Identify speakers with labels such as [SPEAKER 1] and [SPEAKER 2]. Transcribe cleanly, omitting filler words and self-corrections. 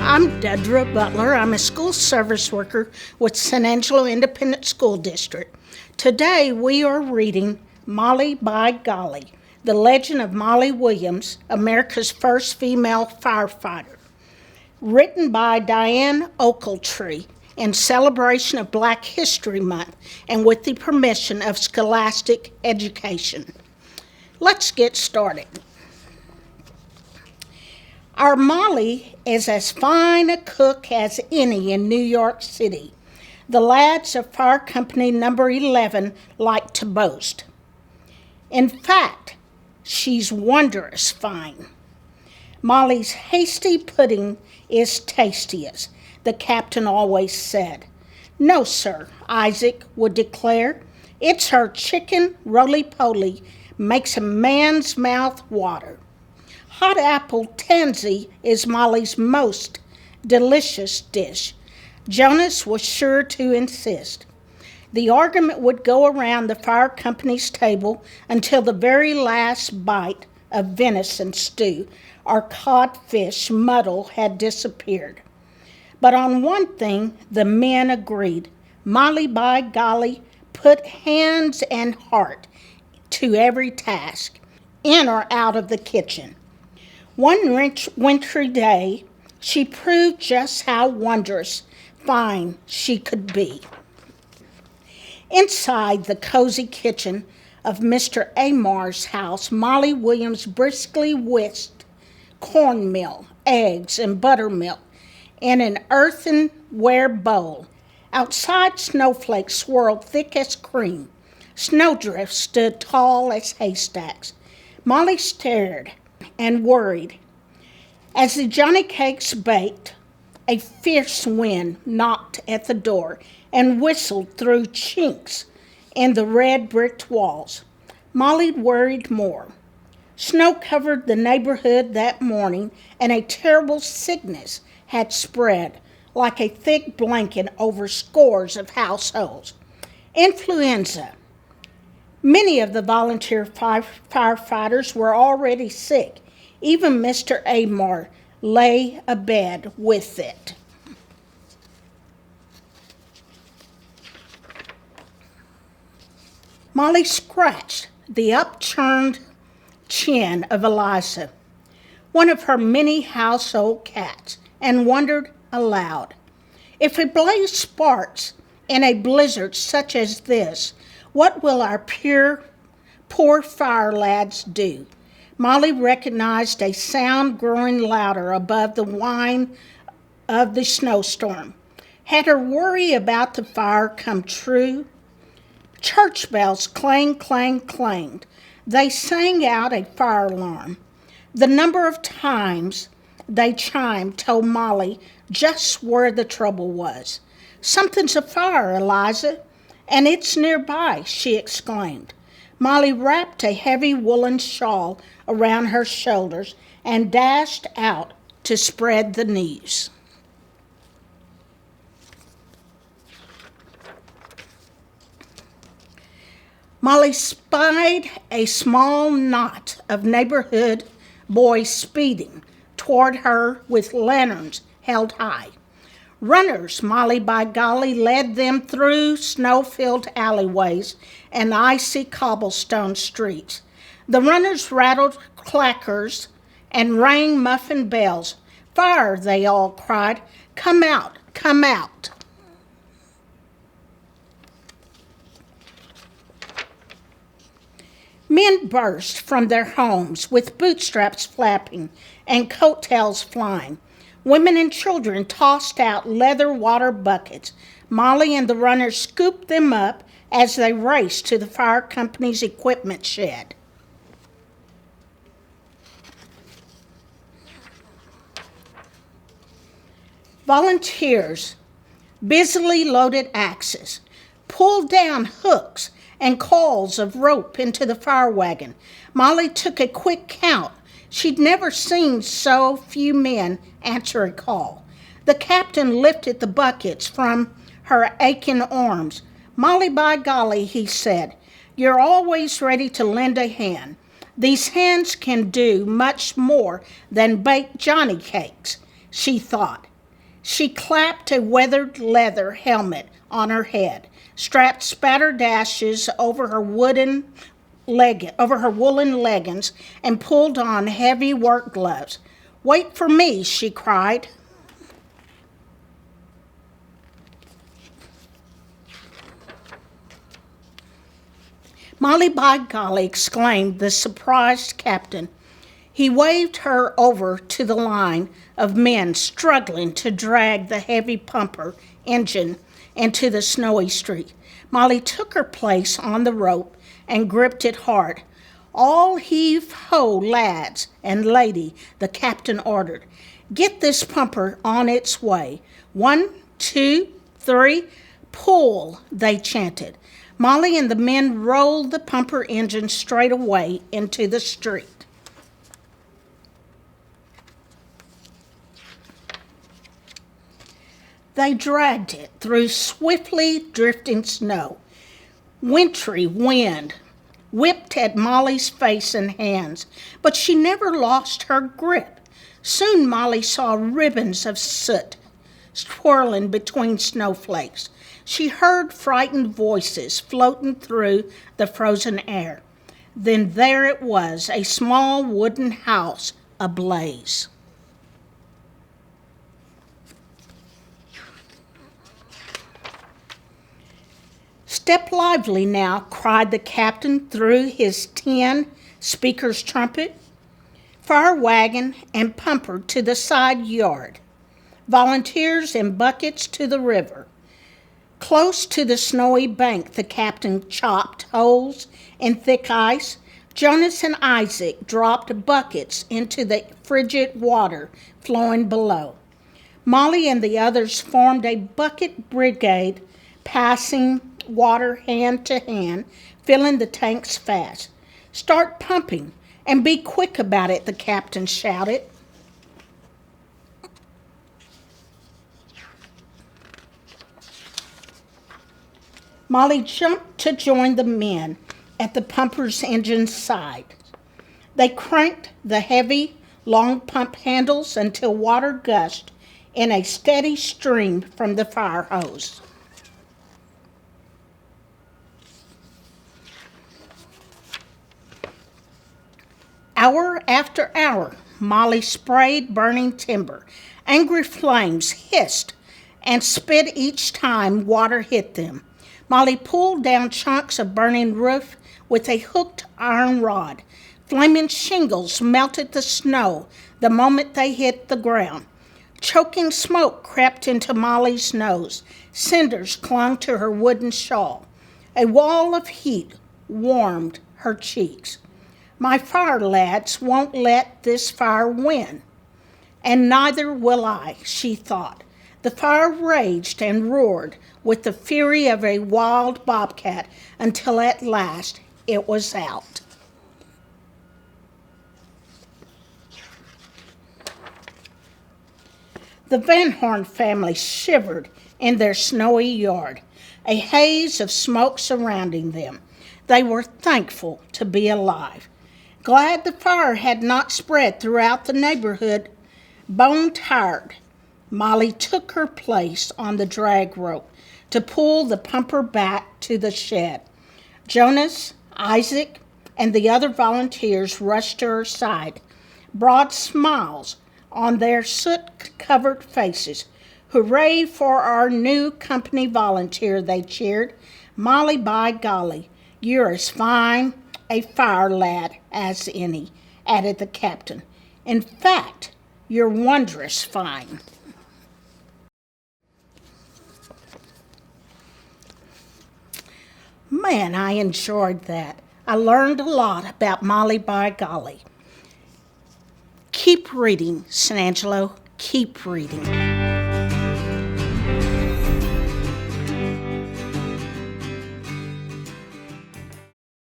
[SPEAKER 1] I'm Dudra Butler. I'm a school service worker with San Angelo Independent School District. Today we are reading Molly by Golly, The Legend of Molly Williams, America's First Female Firefighter. Written by Dianne Ochiltree in celebration of Black History Month and with the permission of Scholastic Education. Let's get started. Our Molly is as fine a cook as any in New York City. The lads of Fire Company Number 11 like to boast. In fact, she's wondrous fine. Molly's hasty pudding is tastiest, the captain always said. No, sir, Isaac would declare. It's her chicken roly-poly makes a man's mouth water. Hot apple tansy is Molly's most delicious dish. Jonas was sure to insist. The argument would go around the fire company's table until the very last bite of venison stew or codfish muddle had disappeared. But on one thing the men agreed. Molly by Golly put hands and heart to every task, in or out of the kitchen. One wintry day, she proved just how wondrous fine she could be. Inside the cozy kitchen of Mr. Amar's house, Molly Williams briskly whisked cornmeal, eggs, and buttermilk in an earthenware bowl. Outside, snowflakes swirled thick as cream. Snowdrifts stood tall as haystacks. Molly stared and worried. As the Johnny cakes baked, a fierce wind knocked at the door and whistled through chinks in the red bricked walls. Molly worried more. Snow covered the neighborhood that morning, and a terrible sickness had spread like a thick blanket over scores of households. Influenza. Many of the volunteer firefighters were already sick. Even Mr. Amar lay abed with it. Molly scratched the upturned chin of Eliza, one of her many household cats, and wondered aloud. If a blaze sparks in a blizzard such as this, what will our poor fire lads do? Molly recognized a sound growing louder above the whine of the snowstorm. Had her worry about the fire come true? Church bells clang, clang, clanged. They sang out a fire alarm. The number of times they chimed told Molly just where the trouble was. Something's afire, Eliza, and it's nearby, she exclaimed. Molly wrapped a heavy woolen shawl around her shoulders and dashed out to spread the news. Molly spied a small knot of neighborhood boys speeding toward her with lanterns held high. Runners, Molly by Golly, led them through snow-filled alleyways and icy cobblestone streets. The runners rattled clackers and rang muffin bells. Fire, they all cried. Come out, come out. Men burst from their homes with bootstraps flapping and coattails flying. Women and children tossed out leather water buckets. Molly and the runners scooped them up as they raced to the fire company's equipment shed. Volunteers busily loaded axes, pulled down hooks and coils of rope into the fire wagon. Molly took a quick count. She'd never seen so few men answer a call. The captain lifted the buckets from her aching arms. Molly by Golly, he said, you're always ready to lend a hand. These hands can do much more than bake Johnny cakes. she thought. She clapped a weathered leather helmet on her head, strapped spattered ashes over her woolen leggings, and pulled on heavy work gloves. "Wait for me," she cried. "Molly, by golly," exclaimed the surprised captain. He waved her over to the line of men struggling to drag the heavy pumper engine into the snowy street. Molly took her place on the rope and gripped it hard. "All heave-ho, lads and lady," the captain ordered. "Get this pumper on its way. 1, 2, 3, pull," they chanted. Molly and the men rolled the pumper engine straight away into the street. They dragged it through swiftly drifting snow. Wintry wind whipped at Molly's face and hands, but she never lost her grip. Soon Molly saw ribbons of soot swirling between snowflakes. She heard frightened voices floating through the frozen air. Then there it was, a small wooden house ablaze. "Step lively now," cried the captain through his tin speaker's trumpet. "Fire wagon and pumper to the side yard. Volunteers in buckets to the river." Close to the snowy bank, the captain chopped holes in thick ice. Jonas and Isaac dropped buckets into the frigid water flowing below. Molly and the others formed a bucket brigade, passing water hand to hand, filling the tanks fast. "Start pumping and be quick about it," the captain shouted. Molly jumped to join the men at the pumper's engine's side. They cranked the heavy, long pump handles until water gushed in a steady stream from the fire hose. Hour after hour, Molly sprayed burning timber. Angry flames hissed and spit each time water hit them. Molly pulled down chunks of burning roof with a hooked iron rod. Flaming shingles melted the snow the moment they hit the ground. Choking smoke crept into Molly's nose. Cinders clung to her wooden shawl. A wall of heat warmed her cheeks. "My fire lads won't let this fire win. And neither will I," she thought. The fire raged and roared with the fury of a wild bobcat until at last it was out. The Van Horn family shivered in their snowy yard, a haze of smoke surrounding them. They were thankful to be alive. Glad the fire had not spread throughout the neighborhood. Bone-tired, Molly took her place on the drag rope to pull the pumper back to the shed. Jonas, Isaac, and the other volunteers rushed to her side, broad smiles on their soot-covered faces. "Hooray for our new company volunteer," they cheered. "Molly, by golly, you're as fine a fire lad as any," added the captain. "In fact, you're wondrous fine." Man, I enjoyed that. I learned a lot about Molly, by golly. Keep reading, San Angelo. Keep reading.